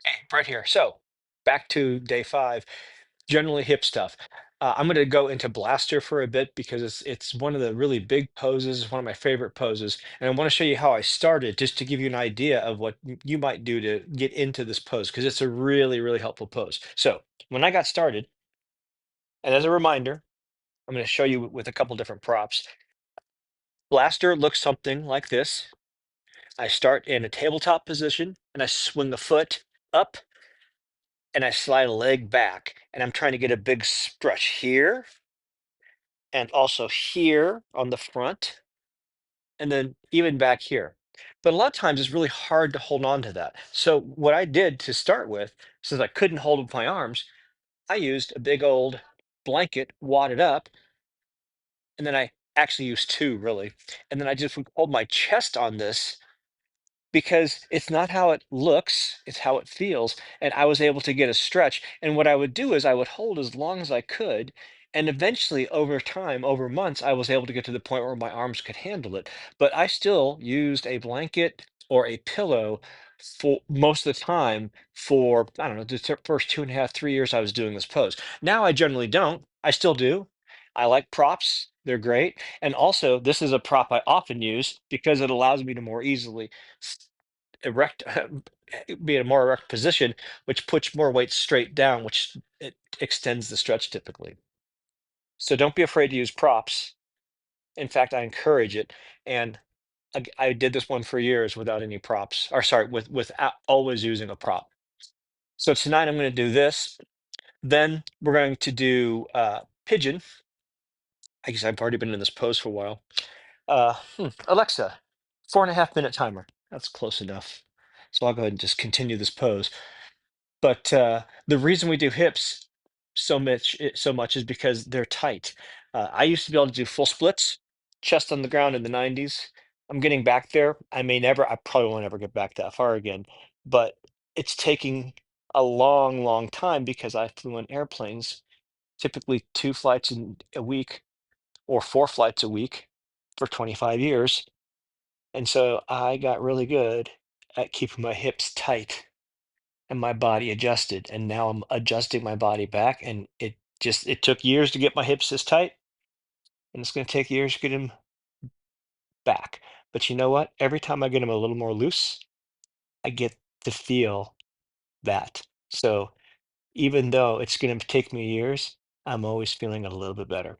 Hey, right here. So back to day five, generally hip stuff. I'm going to go into blaster for a bit because it's one of the really big poses, it's one of my favorite poses, and I want to show you how I started just to give you an idea of what you might do to get into this pose because it's a really, really helpful pose. So when I got started, and as a reminder, I'm going to show you with a couple different props. Blaster looks something like this. I start in a tabletop position and I swing a foot up and I slide a leg back, and I'm trying to get a big stretch here and also here on the front, and then even back here. But a lot of times it's really hard to hold on to that. So what I did to start with, since I couldn't hold with my arms, I used a big old blanket, wadded up, and then I actually used two really. And then I just would hold my chest on this because it's not how it looks, it's how it feels. And I was able to get a stretch. And what I would do is I would hold as long as I could. And eventually, over time, over months, I was able to get to the point where my arms could handle it. But I still used a blanket or a pillow for most of the time for, I don't know, the first 2.5, 3 years I was doing this pose. Now I generally don't. I still do. I like props. They're great. And also, this is a prop I often use because it allows me to more easily s- erect, be in a more erect position, which puts more weight straight down, which it extends the stretch typically. So don't be afraid to use props. In fact, I encourage it. And I did this one for years without any props, or sorry, without always using a prop. So tonight I'm going to do this. Then we're going to do pigeon. I guess I've already been in this pose for a while. Alexa, 4.5 minute timer. That's close enough. So I'll go ahead and just continue this pose. But the reason we do hips so much is because they're tight. I used to be able to do full splits, chest on the ground in the 90s. I'm getting back there. I probably won't ever get back that far again. But it's taking a long, long time because I flew in airplanes, typically 2 flights in a week or 4 flights a week for 25 years. And so I got really good at keeping my hips tight and my body adjusted. And now I'm adjusting my body back. And it took years to get my hips this tight. And it's going to take years to get them back. But you know what? Every time I get them a little more loose, I get to feel that. So even though it's going to take me years, I'm always feeling a little bit better.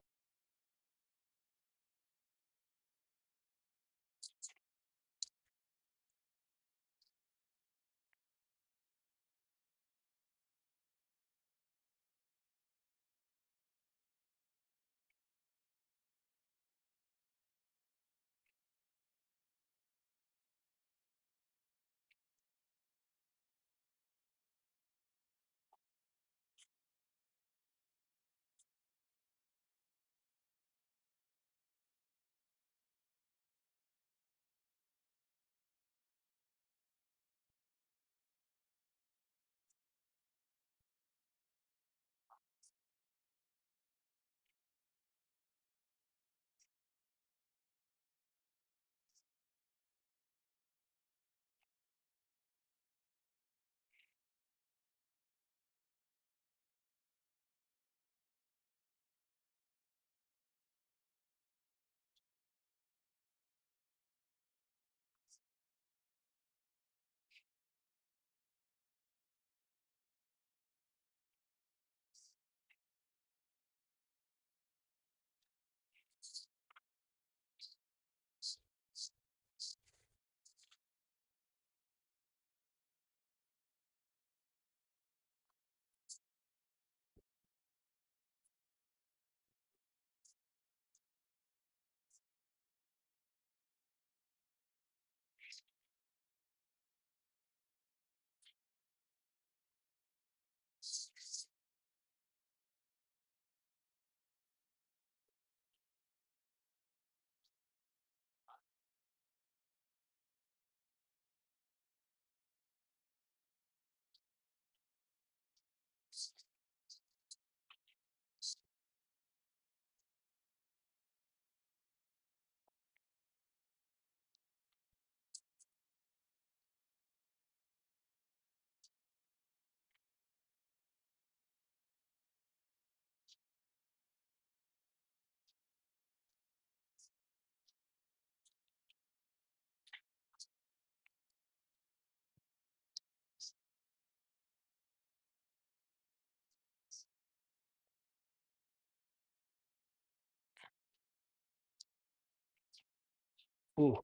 Ooh.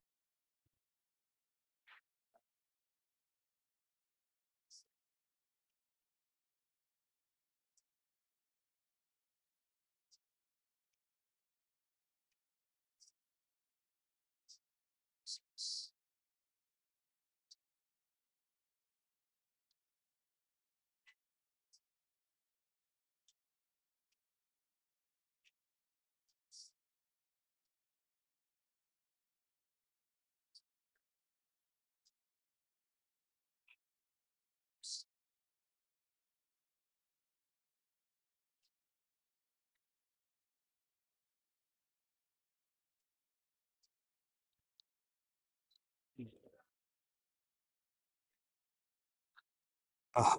Ah,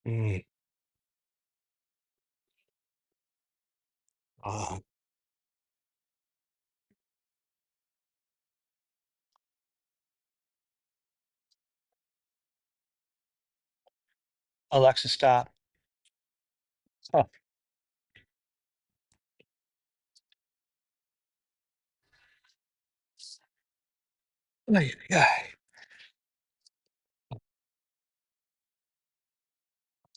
mm, ah. Alexa, stop. Oh, yeah,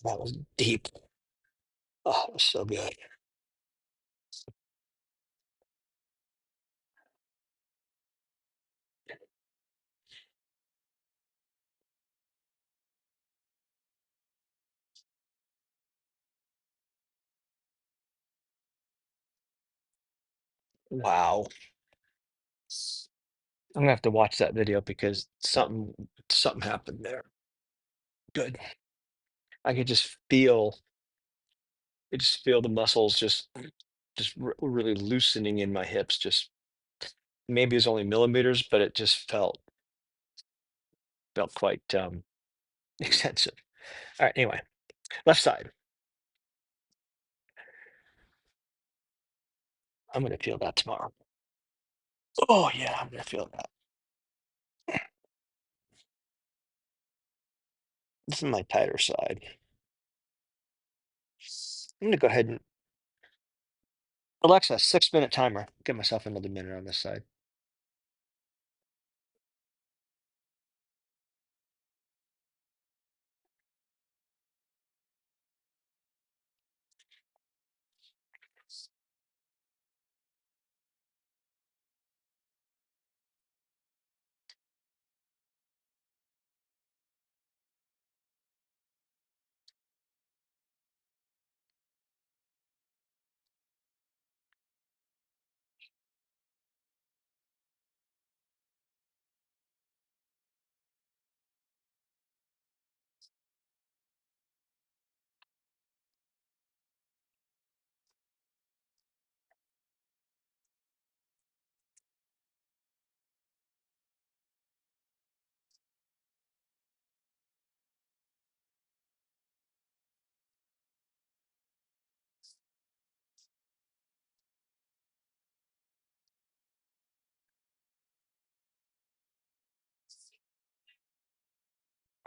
that was deep. Oh, it was so good. Wow. I'm gonna have to watch that video because something happened there. Good. I could just feel the muscles just really loosening in my hips. Just maybe it's only millimeters, but it just felt quite extensive. All right. Anyway, left side. I'm gonna feel that tomorrow. Oh yeah, I'm gonna feel that. This is my tighter side. I'm gonna go ahead and Alexa, 6 minute timer. Give myself another minute on this side.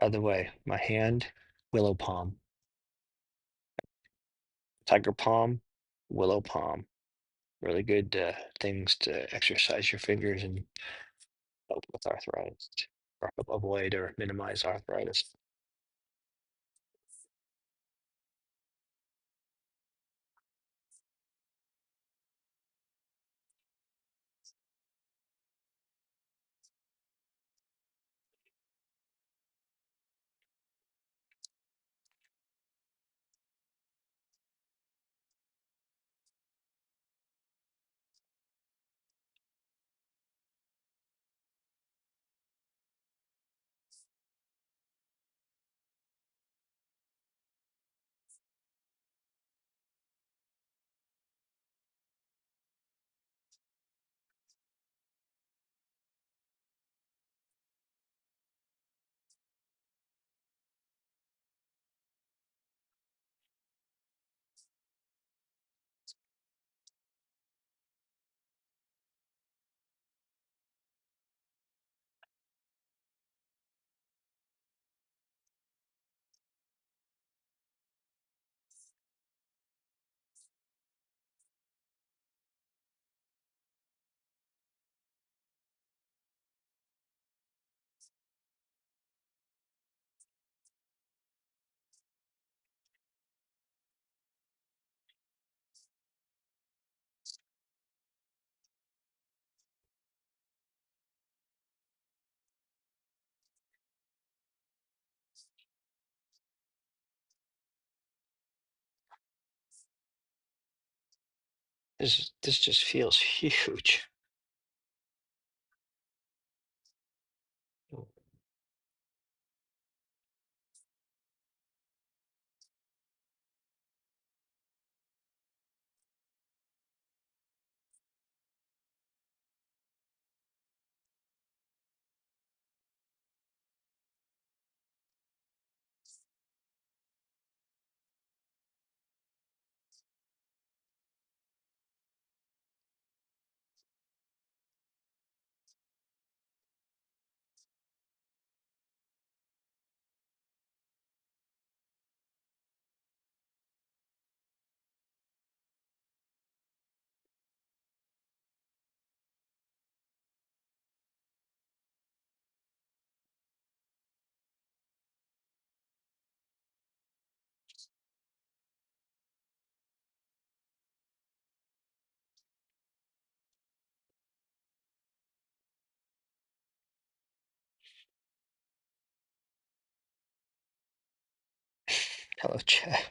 By the way, my hand, willow palm, tiger palm, willow palm. Really good things to exercise your fingers and help with arthritis or help avoid or minimize arthritis. This just feels huge. Hello, chat.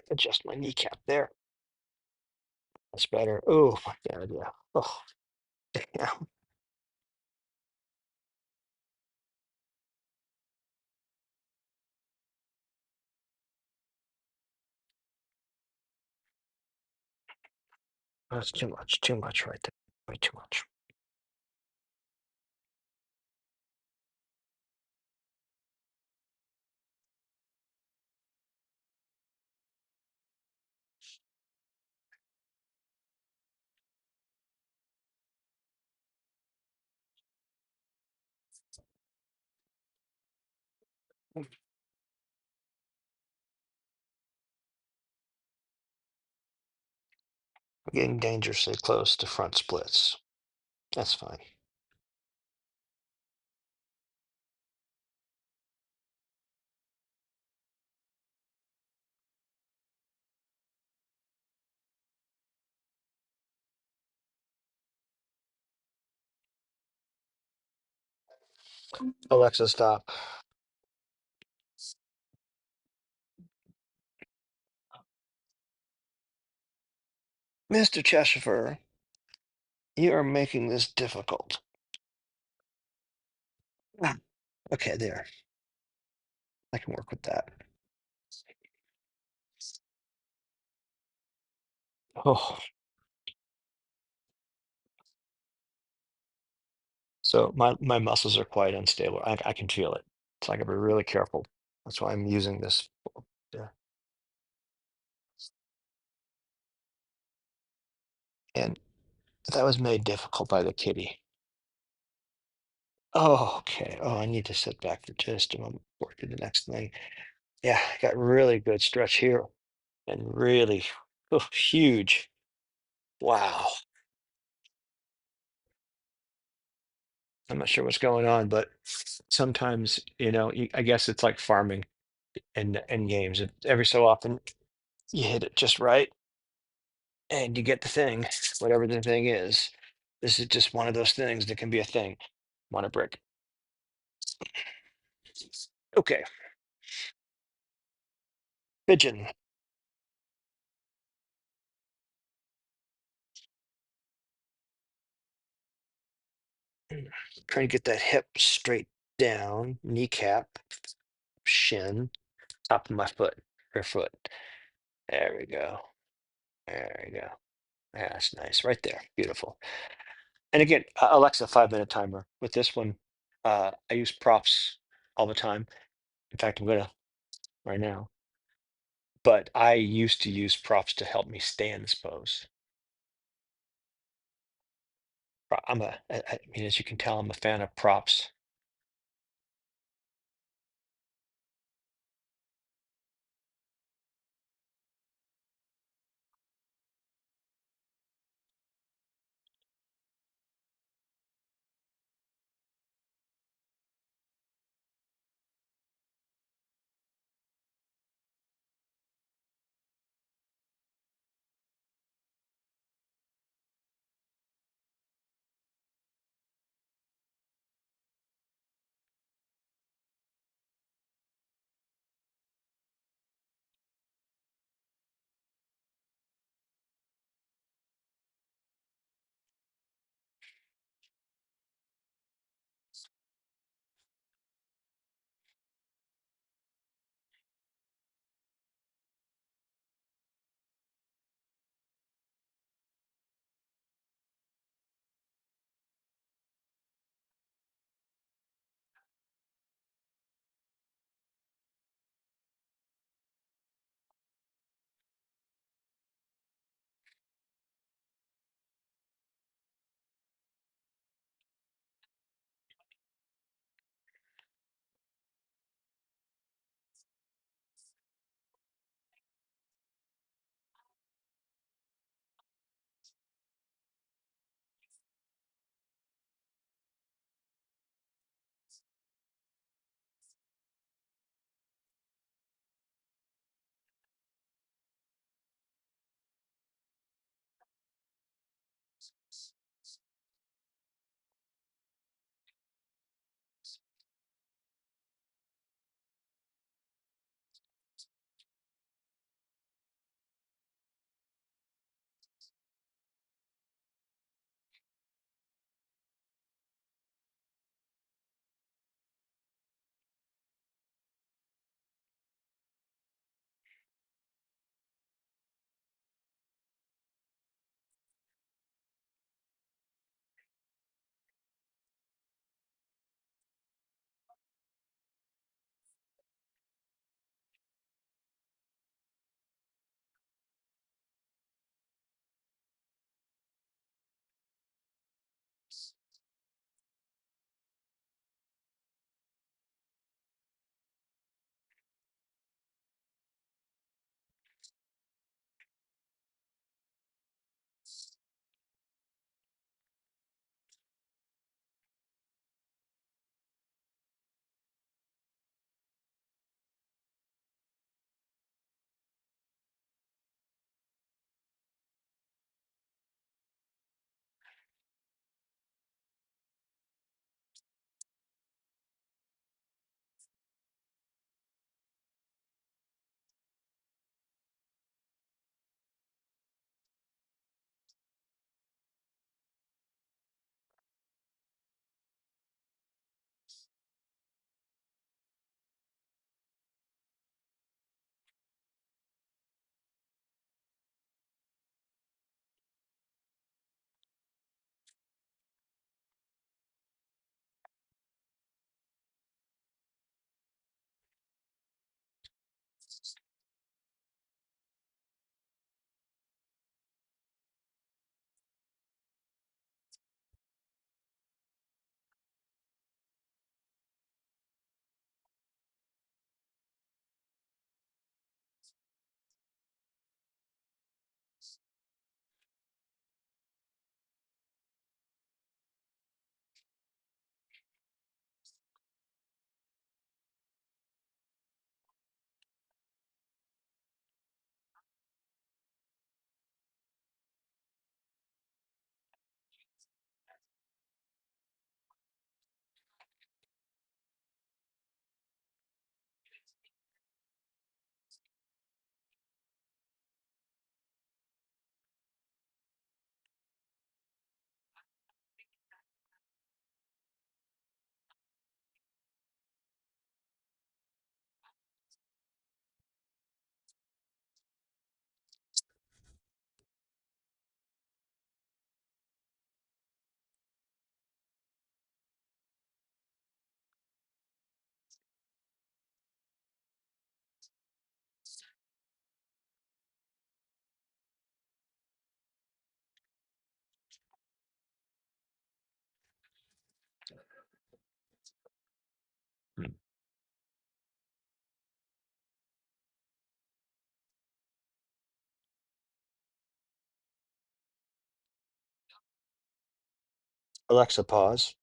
Adjust my kneecap there. That's better. Oh my God, yeah. Oh, yeah. That's too much right there. Way too much. We're getting dangerously close to front splits. That's fine. Alexa, stop. Mr. Cheshire, you are making this difficult. Ah, okay, there. I can work with that. Oh, so my muscles are quite unstable. I can feel it. So I gotta be really careful. That's why I'm using this. Yeah. And that was made difficult by the kitty. Oh, okay. Oh, I need to sit back for just a moment before I do the next thing. Yeah, I got really good stretch here and really huge. Wow. I'm not sure what's going on, but sometimes, I guess it's like farming in games. Every so often you hit it just right and you get the thing, whatever the thing is. This is just one of those things that can be a thing. Want a brick. Okay. Pigeon. Trying to get that hip straight down, kneecap, shin, top of my foot, her foot. There we go. There we go. Yeah, that's nice. Right there. Beautiful. And again, Alexa, 5-minute timer. With this one, I use props all the time. In fact, I'm gonna right now. but I used to use props to help me stay in this pose. I mean, as you can tell, I'm a fan of props. Alexa, pause.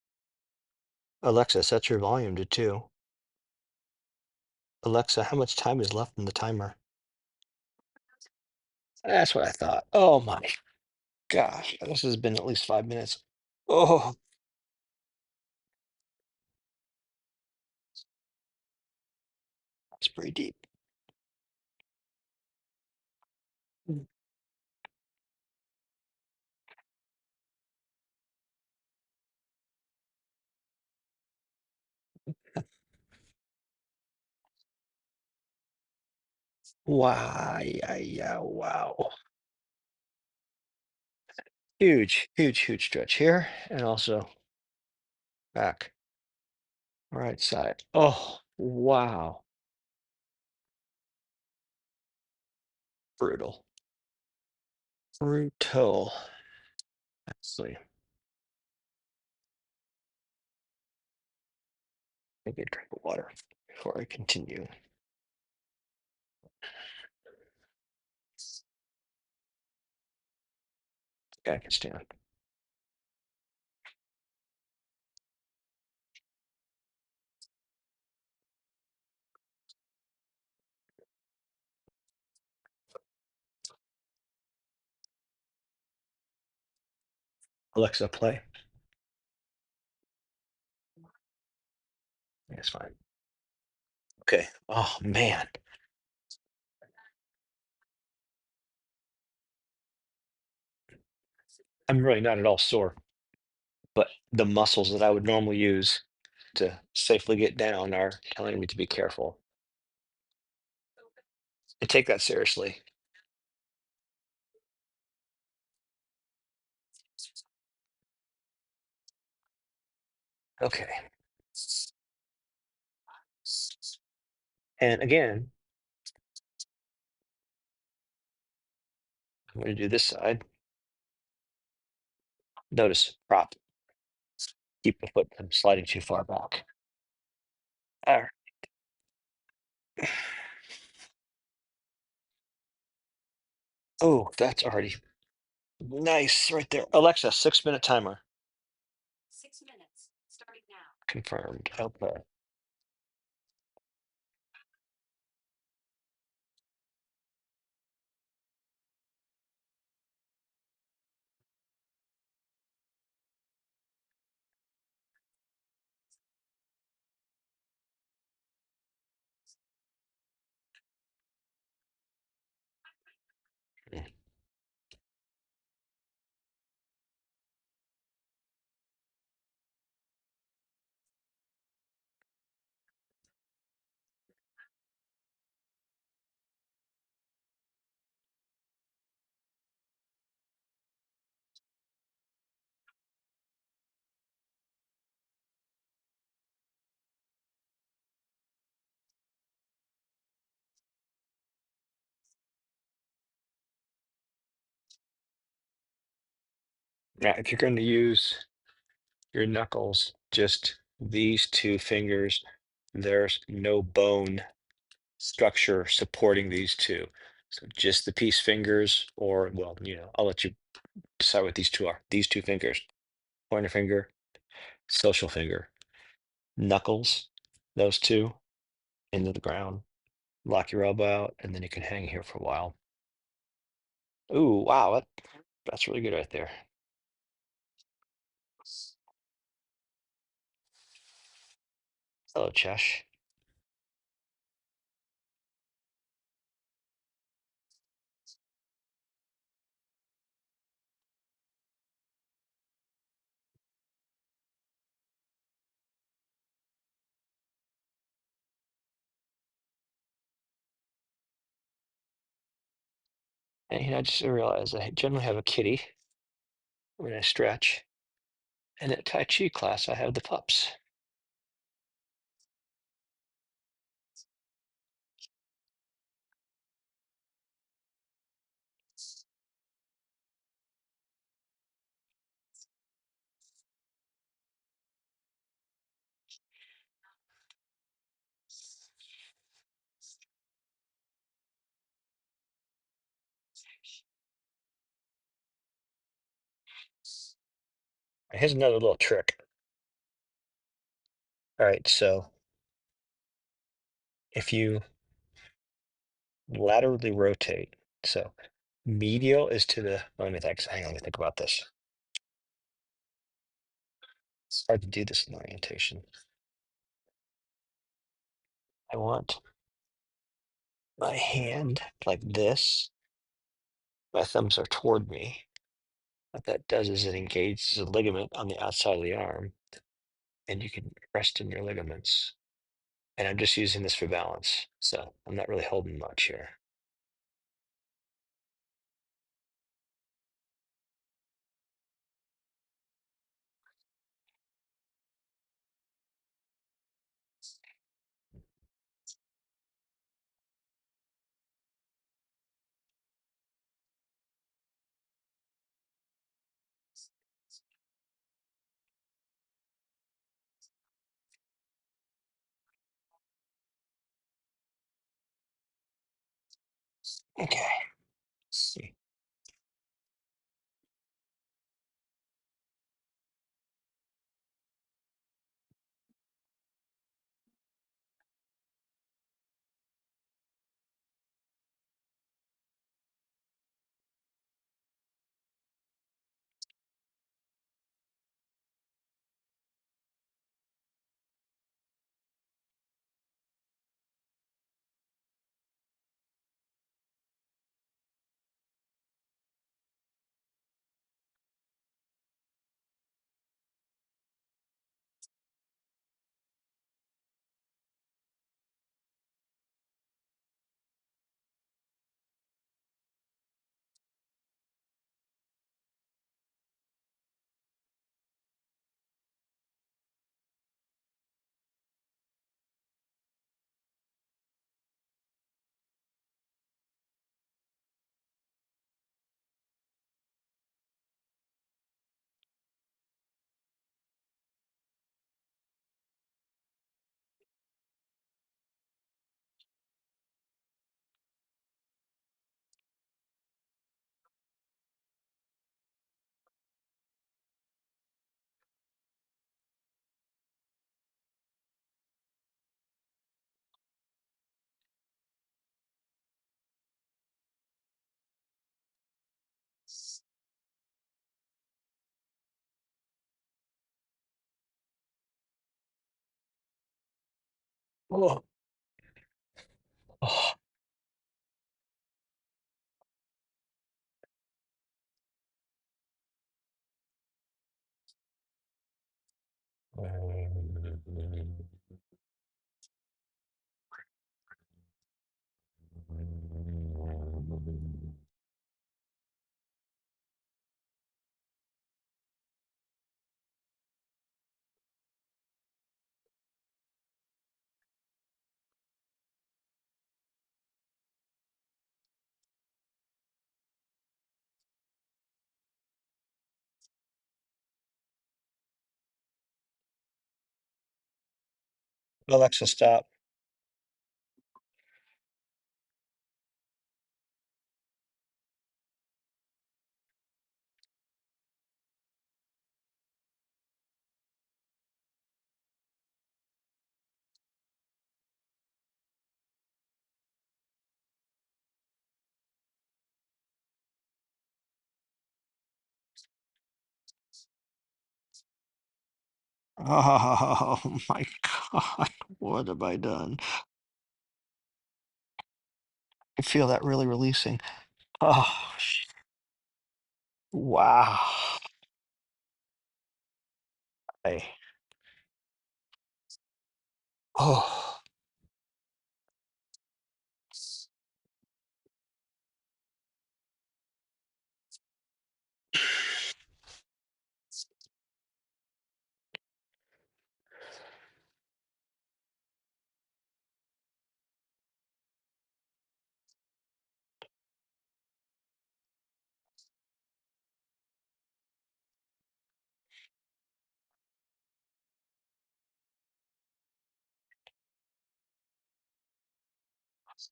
Alexa, set your volume to 2. Alexa, how much time is left in the timer? That's what I thought. Oh my gosh, this has been at least 5 minutes. Oh, it's pretty deep. Mm. Wow, yeah, yeah, wow. Huge, huge, huge stretch here, and also back, right side. Oh, wow. Brutal. Brutal. Actually, take a drink of water before I continue. Okay, I can stand. Alexa, play. Yeah, it's fine. Okay. Oh man, I'm really not at all sore, but the muscles that I would normally use to safely get down are telling me to be careful and take that seriously. Okay. And again, I'm going to do this side. Notice prop. Keep the foot from sliding too far back. All right. Oh, that's already nice right there. Alexa, 6 minute timer. Confirmed. Okay. Mm. Now, if you're going to use your knuckles, just these two fingers, there's no bone structure supporting these two. So just the peace fingers, or well, I'll let you decide what these two are. These two fingers, pointer finger, social finger, knuckles, those two into the ground. Lock your elbow out, and then you can hang here for a while. Ooh, wow, that's really good right there. Hello, Chesh. And I just realized I generally have a kitty when I stretch, and at Tai Chi class I have the pups. Here's another little trick. All right, so if you laterally rotate, so medial is to the, let me think, hang on, let me think about this. It's hard to do this in orientation. I want my hand like this. My thumbs are toward me. What that does is it engages a ligament on the outside of the arm, and you can rest in your ligaments. And I'm just using this for balance, so I'm not really holding much here. Okay, let's see. Oh, oh. Alexa, stop. Oh my God, what have I done? I feel that really releasing. Oh, wow. I, oh,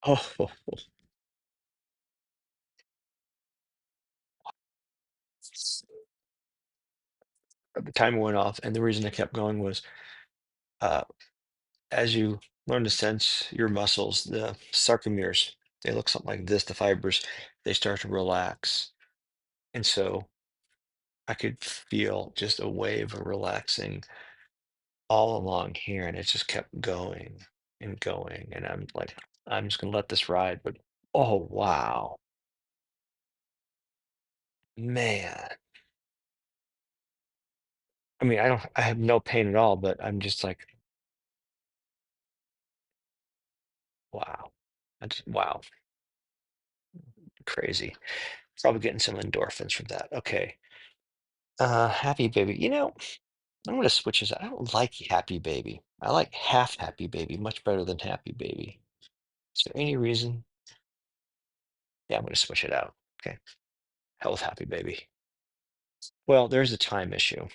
oh, The timer went off, and the reason I kept going was uh, as you learn to sense your muscles, the sarcomeres, they look something like this, the fibers, they start to relax. And so I could feel just a wave of relaxing all along here, and it just kept going and going. And I'm like, I'm just gonna let this ride. But oh wow, man. I mean, I have no pain at all, but I'm just like, wow. Wow, crazy. Probably getting some endorphins from that. Okay. Happy baby. I'm gonna switch this. I don't like happy baby. I like half happy baby much better than happy baby. Is there any reason? Yeah, I'm gonna switch it out. Okay. Hell with happy baby. Well, there's a time issue.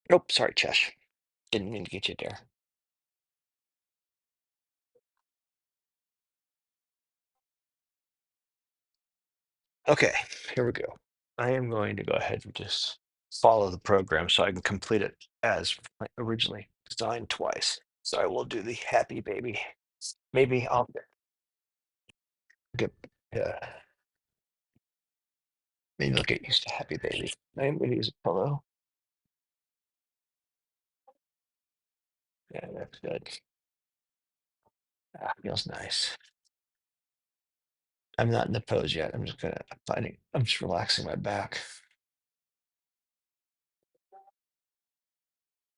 Nope, sorry, Chesh. Didn't mean to get you there. Okay, here we go. I am going to go ahead and just follow the program so I can complete it as originally designed twice. So I will do the happy baby. Maybe I'll get uh, maybe I'll get used to happy baby. I'm going to use a pillow. Yeah, that's good. Ah, feels nice. I'm not in the pose yet. I'm just relaxing my back.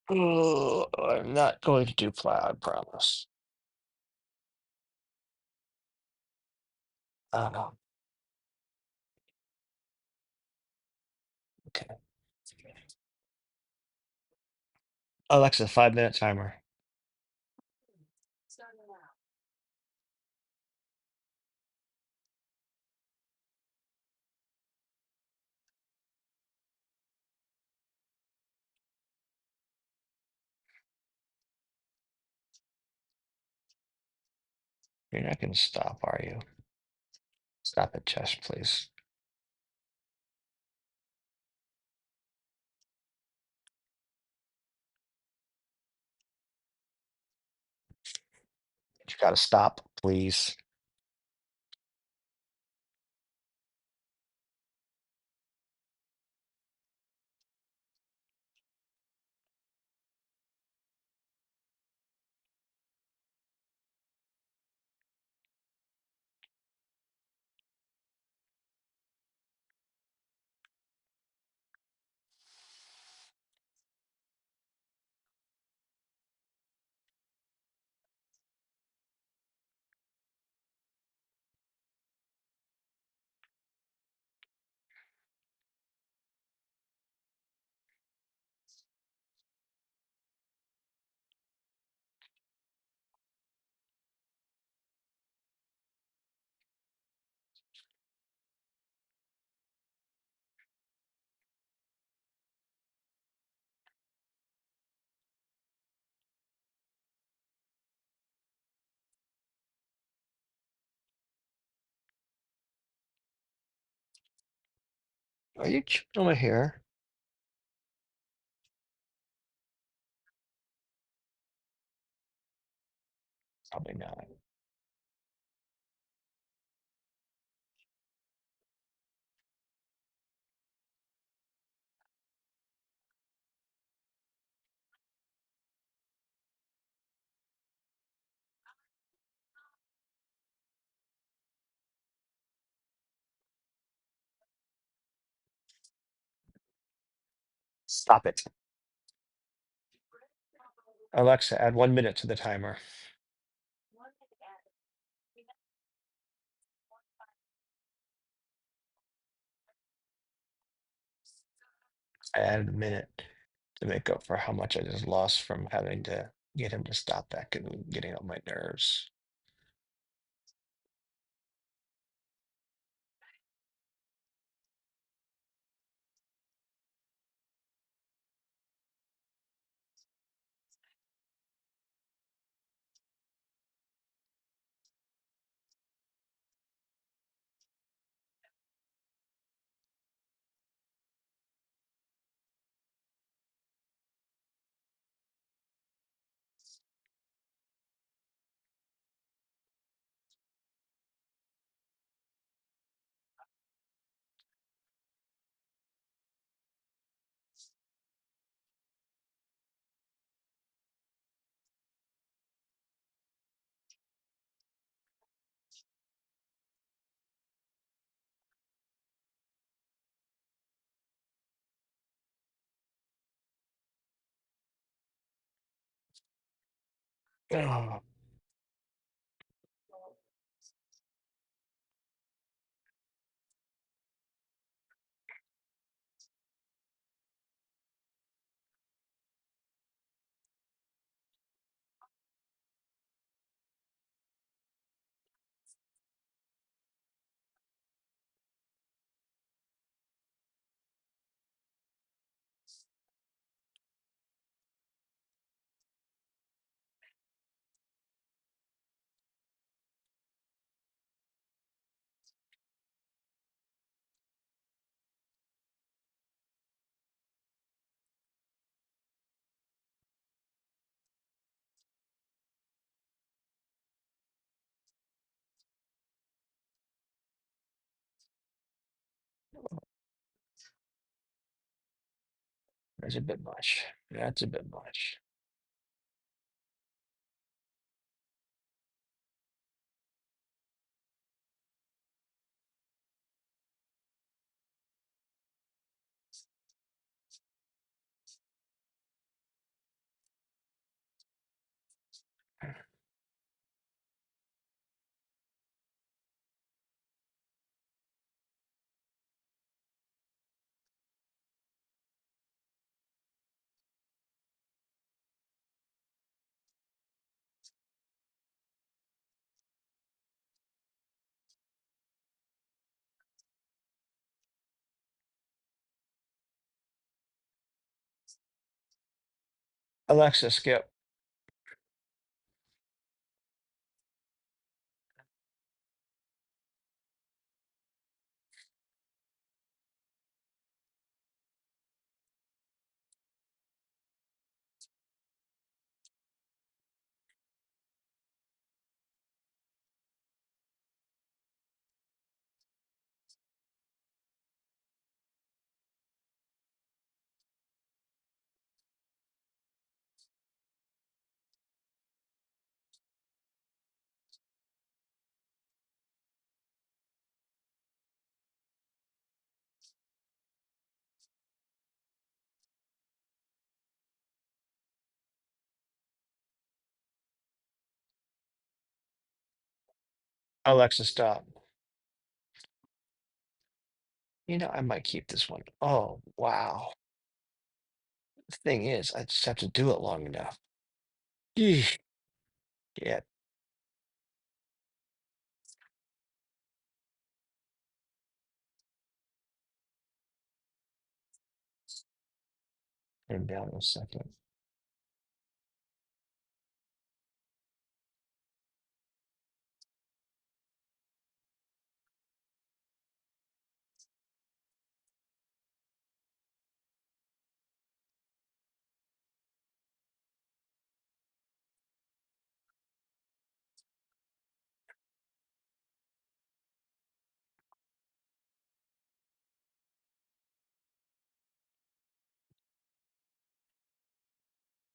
Oh, I'm not going to do plow, I promise. Oh, okay. Alexa, 5 minute timer. You're not going to stop, are you? Stop it, Chess, please. You got to stop, please. Are you chewing on my hair? Probably not. Stop it. Alexa, add 1 minute to the timer. I added a minute to make up for how much I just lost from having to get him to stop that getting on my nerves. Oh, that's a bit much. That's a bit much. Alexa, skip. Alexa, stop. I might keep this one. Oh, wow. The thing is, I just have to do it long enough. Yeesh. Yeah, turn down a second.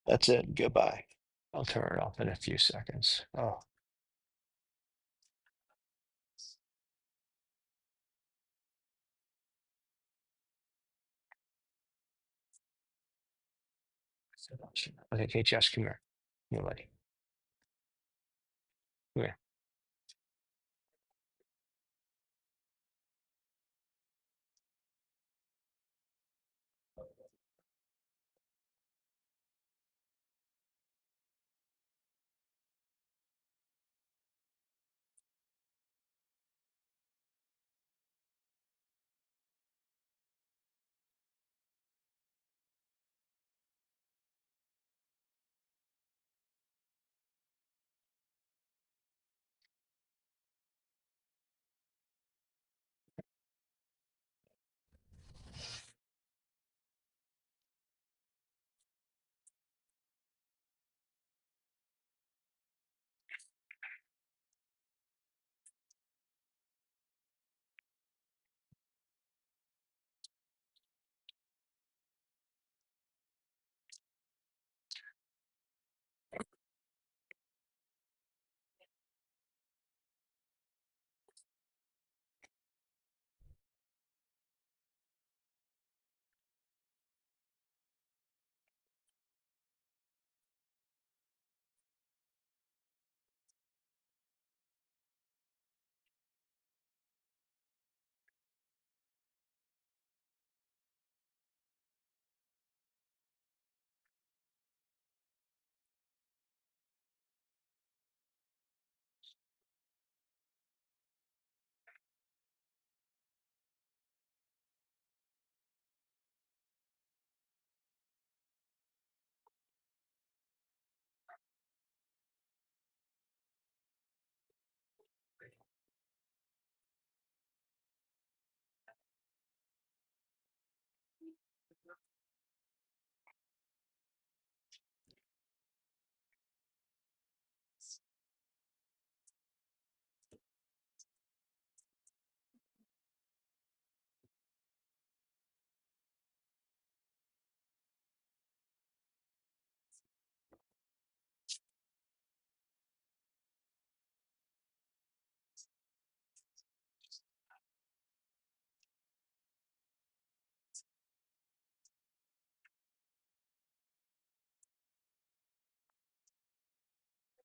That's it. Goodbye. I'll turn it off in a few seconds. Oh, so much. Okay, KHS, come here. Come here, buddy. Come here.